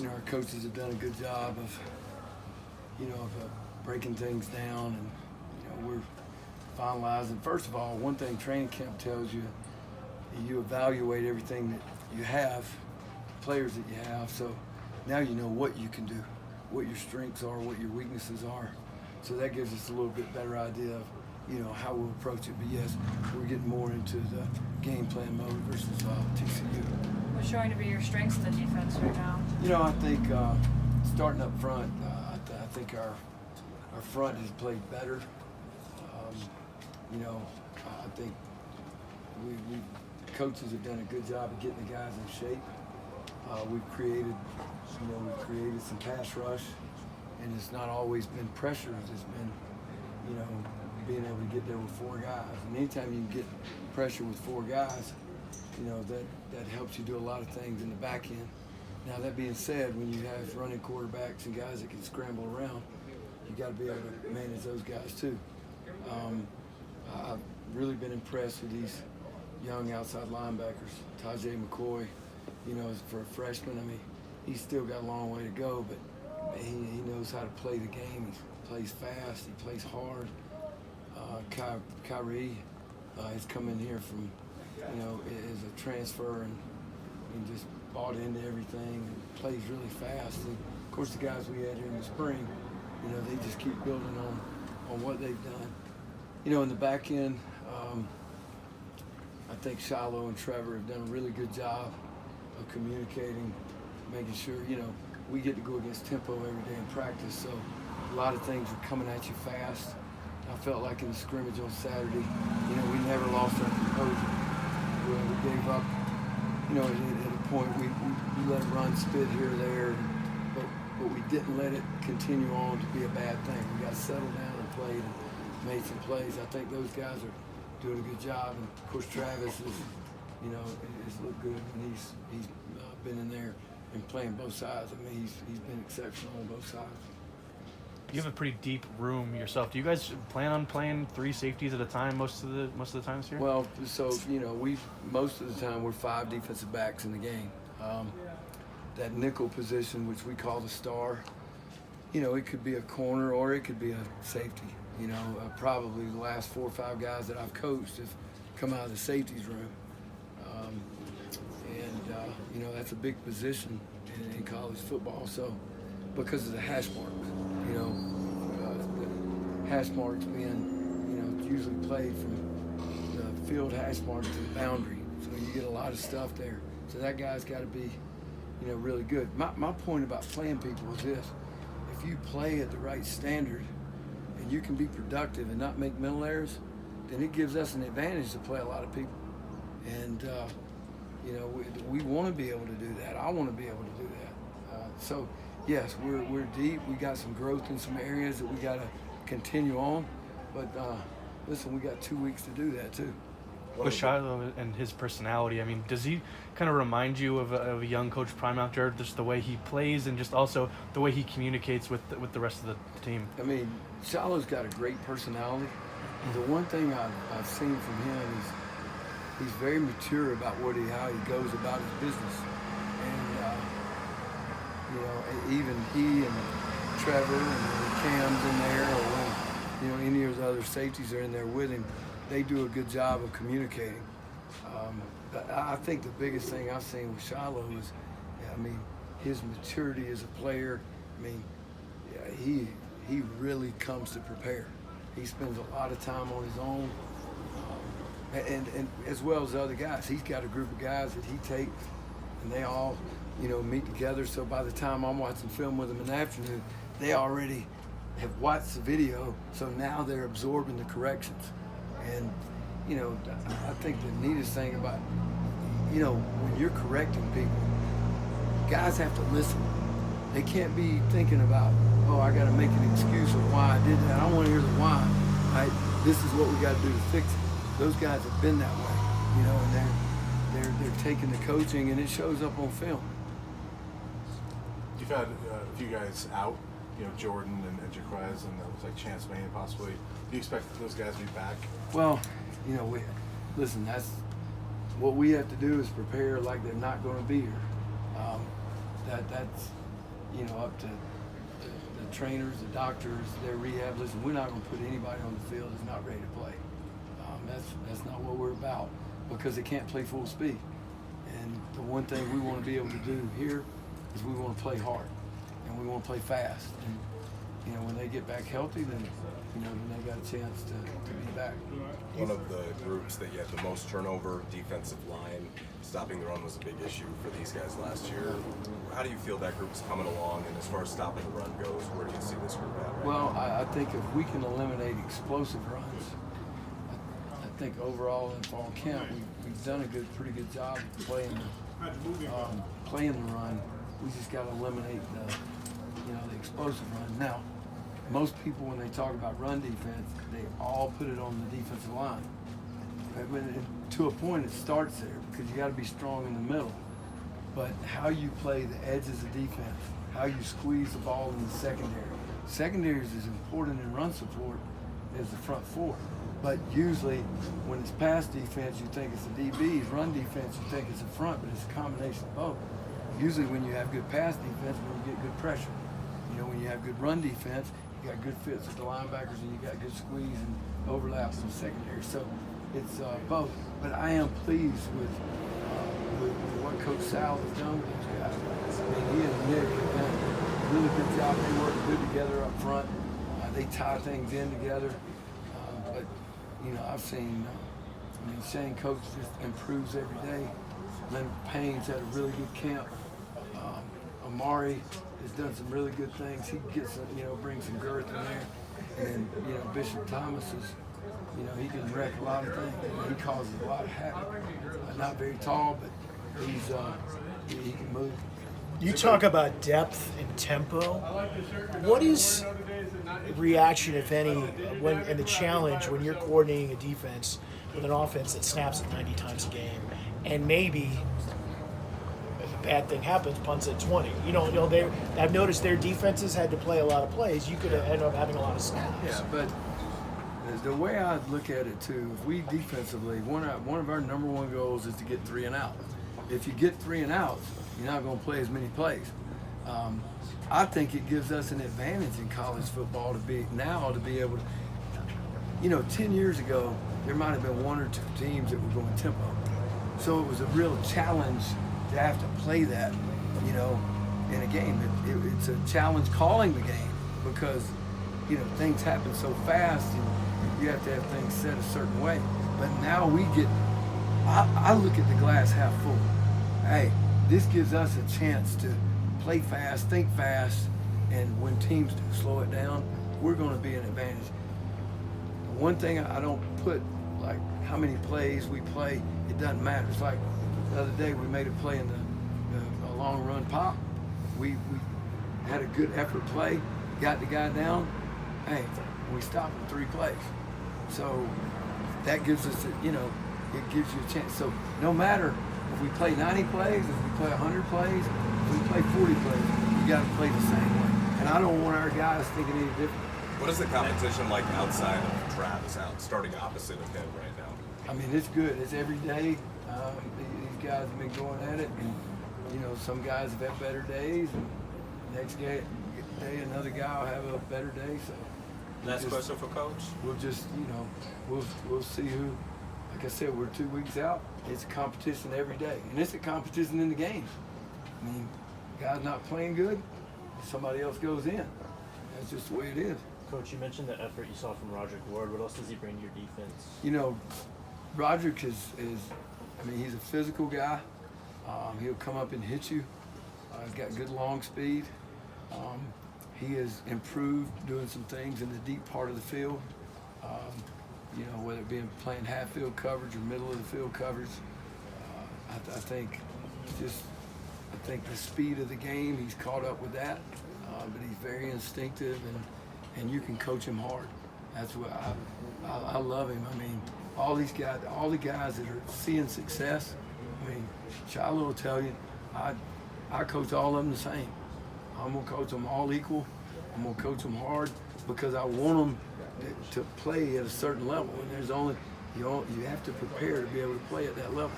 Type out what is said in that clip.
our coaches have done a good job of, breaking things down, and we're finalizing. First of all, one thing training camp tells you, you evaluate everything that you have, players that you have. So now you know what you can do, what your strengths are, what your weaknesses are. So that gives us a little bit better idea of, how we'll approach it. But yes, we're getting more into the game plan mode versus TCU. What's showing to be your strengths in the defense right now? I think starting up front, I think our front has played better. I think we coaches have done a good job of getting the guys in shape. We've created some pass rush, and it's not always been pressure. It's been, being able to get there with four guys. And anytime you can get pressure with four guys, that helps you do a lot of things in the back end. Now, that being said, when you have running quarterbacks and guys that can scramble around, you got to be able to manage those guys too. I've really been impressed with these young outside linebackers. Tajay McCoy, for a freshman, he's still got a long way to go, but he knows how to play the game. He plays fast, he plays hard. Kyrie has come in here from, as a transfer and just bought into everything and plays really fast. And of course, the guys we had here in the spring, they just keep building on what they've done. In the back end, I think Shilo and Trevor have done a really good job of communicating, making sure, we get to go against tempo every day in practice. So a lot of things are coming at you fast. I felt like in the scrimmage on Saturday, we never lost our composure. We gave up, at a point we let it run, spit here or there, but we didn't let it continue on to be a bad thing. We got settled down and played and made some plays. I think those guys are doing a good job, and of course Travis is, has looked good, and he's been in there and playing both sides. He's been exceptional on both sides. You have a pretty deep room yourself. Do you guys plan on playing three safeties at a time most of the time this year? Well, so we most of the time we're five defensive backs in the game. That nickel position, which we call the star, it could be a corner or it could be a safety. Probably the last 4 or 5 guys that I've coached have come out of the safeties room, and that's a big position in college football. So because of the hash marks. The hash marks being, usually played from the field hash mark to the boundary. So you get a lot of stuff there. So that guy's got to be, really good. My point about playing people is this. If you play at the right standard and you can be productive and not make mental errors, then it gives us an advantage to play a lot of people. And, we want to be able to do that. I want to be able to do that. So, yes, we're deep. We got some growth in some areas that we got to continue on. But listen, we got 2 weeks to do that too. With Shilo and his personality, does he kind of remind you of a young Coach Prime out there, just the way he plays and just also the way he communicates with the rest of the team? Shilo's got a great personality. The one thing I've seen from him is he's very mature about how he goes about his business. And even he and Trevor and Cam's in there, or when any of the other safeties are in there with him, they do a good job of communicating. But I think the biggest thing I've seen with Shilo is, his maturity as a player. He really comes to prepare. He spends a lot of time on his own, and as well as the other guys. He's got a group of guys that he takes, and they all, meet together. So by the time I'm watching film with them in the afternoon, they already have watched the video. So now they're absorbing the corrections. And, I think the neatest thing about, when you're correcting people, guys have to listen. They can't be thinking about, I got to make an excuse of why I did that. I don't want to hear the why. This is what we got to do to fix it. Those guys have been that way, and they're taking the coaching, and it shows up on film. You've had a few guys out, Jordan and Jaquez, and it looks like Chance Manning possibly. Do you expect those guys to be back? Well, listen, that's what we have to do is prepare like they're not going to be here. up to the trainers, the doctors, their rehab. Listen, we're not going to put anybody on the field that's not ready to play. That's not what we're about, because they can't play full speed. And the one thing we want to be able to do here is we want to play hard, and we want to play fast. And when they get back healthy, then they got a chance to be back. One of the groups that you had the most turnover, defensive line, stopping the run was a big issue for these guys last year. How do you feel that group's coming along, and as far as stopping the run goes, where do you see this group at right Well, now? I think if we can eliminate explosive runs, I think overall in fall camp we've done a pretty good job of playing the run. We just got to eliminate the explosive run. Now, most people, when they talk about run defense, they all put it on the defensive line. To a point, it starts there, because you got to be strong in the middle. But how you play the edges of defense, how you squeeze the ball in the secondary. Secondary is as important in run support as the front four. But usually, when it's pass defense, you think it's the DBs. Run defense, you think it's the front, but it's a combination of both. Usually, when you have good pass defense, when you get good pressure. When you have good run defense, you got good fits with the linebackers, and you got good squeeze and overlaps in the secondary. So it's both. But I am pleased with what Coach Sal has done with these guys. I mean, he and Nick have done a really good job. They work good together up front. They tie things in together. But I've seen, Shane Coates just improves every day. Leonard Payne's had a really good camp. Amari has done some really good things. He gets, brings some girth in there. And then, Bishop Thomas is, he can wreck a lot of things. He causes a lot of havoc. Not very tall, but he can move. You talk about depth and tempo. What is reaction, if any, when and the challenge when you're coordinating a defense with an offense that snaps it 90 times a game, and maybe if a bad thing happens, punts at 20? I've noticed their defenses had to play a lot of plays. You could end up having a lot of snaps. Yeah, but the way I look at it too, if we defensively, one of our number one goals is to get 3 and out. If you get 3 and outs, you're not going to play as many plays. I think it gives us an advantage in college football to be able to, 10 years ago, there might have been 1 or 2 teams that were going tempo. So it was a real challenge to have to play that, in a game. It's a challenge calling the game, because, things happen so fast and you have to have things set a certain way. But now I look at the glass half full. Hey, this gives us a chance to play fast, think fast, and when teams do slow it down, we're going to be an advantage. One thing I don't put, like how many plays we play, it doesn't matter. It's like the other day we made a play in the long run pop. We had a good effort play, got the guy down. Hey, we stopped in 3 plays. So that gives us, it gives you a chance. So no matter if we play 90 plays, if we play 100 plays, if we play 40 plays, you got to play the same way. And I don't want our guys thinking any different. What is the competition like outside of Travis out, starting opposite of him right now? I mean, it's good. It's every day. These guys have been going at it, and some guys have had better days, and next day another guy will have a better day. So last question for Coach. We'll just, we'll see who. Like I said, we're 2 weeks out. It's a competition every day, and it's a competition in the games. I mean, guy's not playing good, somebody else goes in. That's just the way it is. Coach, you mentioned the effort you saw from Rodrick Ward. What else does he bring to your defense? Rodrick is he's a physical guy. He'll come up and hit you. He's got good long speed. He has improved doing some things in the deep part of the field. Whether it be playing half field coverage or middle of the field coverage. I think the speed of the game, he's caught up with that. But he's very instinctive, and you can coach him hard. That's what I love him. I mean, all the guys that are seeing success. I mean, Shilo will tell you, I coach all of them the same. I'm gonna coach them all equal. I'm gonna coach them hard because I want them to play at a certain level. And there's only you have to prepare to be able to play at that level.